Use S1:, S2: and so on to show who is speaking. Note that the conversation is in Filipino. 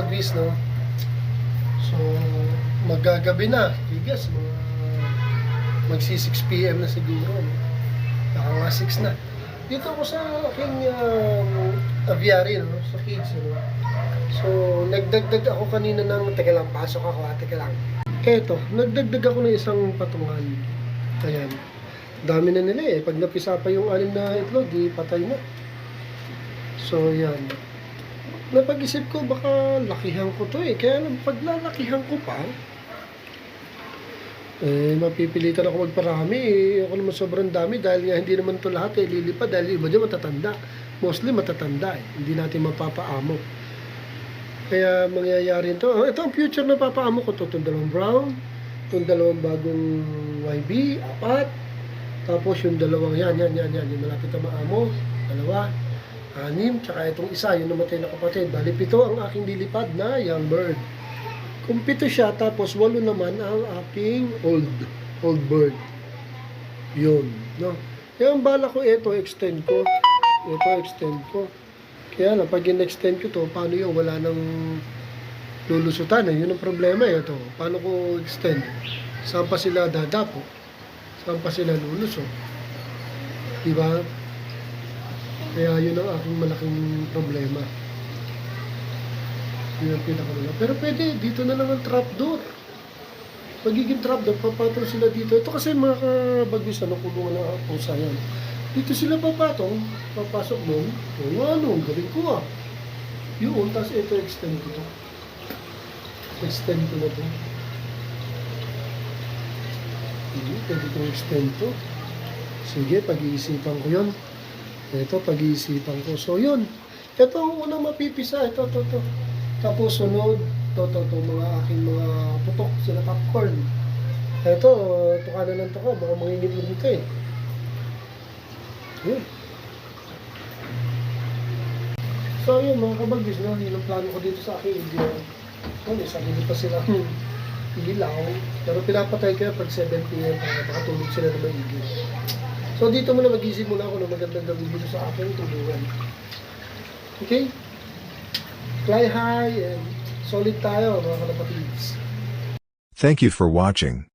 S1: kabagwis, no? So, magagabi na. I guess, magsi 6 p.m. na siguro, no? Baka nga 6 na. Dito ako sa aking aviary, no? Sa kids, no? So, nagdagdag ako kanina ng, teka lang, pasok ako, teka lang. Eto, nagdagdag ako ng isang patungan. Ayan. Dami na nila eh. Pag napisa pa yung anim na itlog, di patay na. So, yan. Napag-isip ko, baka lakihan ko to eh. Kaya pag lalakihan ko pa, mapipilitan ako magparami eh. Ako naman sobrang dami dahil nga hindi naman to lahat eh. Lilipad dahil iba dyan matatanda. Mostly matatanda eh. Hindi natin mapapaamo. Kaya mangyayari ito. Ito ang future na papaamo ko to. Itong dalawang brown, itong dalawang bagong YB, 4. Tapos yung dalawang yan. Yung malapit na maamo. 2. 6, tsaka itong isa, yung namatay na kapatid. Bali, 7 ang aking lilipad na young bird. Kung 7 siya, tapos 8 naman ang aking old bird. Yun, no? Kaya ang bala ko, ito, extend ko. Kaya lang, pag in-extend ko to, paano yun? Wala nang lulusutan. Yun ang problema, ito. Paano ko extend? Saan pa sila dadapo? Saan pa sila lulusot? Diba? Kaya yun ang aking malaking problema. Yun ang pinakamalaki. Pero pwede, dito na lang ang trapdoor. Magiging trapdoor, papatong sila dito. Ito kasi mga kabagwis, kulungan ng pusa yan. Dito sila papatong, papasok doon. O ang galing ko ah. Yun, tapos ito, extend ko to. Extend ko na to. Pwede kong extend to. Sige, pag-iisipan ko yun. Ito, pag-iisipan ko. So, yun. Ito ang unang mapipisa. Ito. Tapos, sunod. Ito, mga aking mga putok. Sila popcorn. Ito, tukanan ng tuka. Baka mangingit lang dito eh. Yun. So, yun, mga kabagis, no? Yun ang plano ko dito sa aking video. May sarili pa silang ilaw. Pero pinapatay ko pag 7 p.m. para makatulog sila na maigi. So, dito muna mag-isip muna ako ng magandang gawin dito sa aking tulungan. Okay? Fly high and solid tayo, mga kalapatids.
S2: Thank you for watching.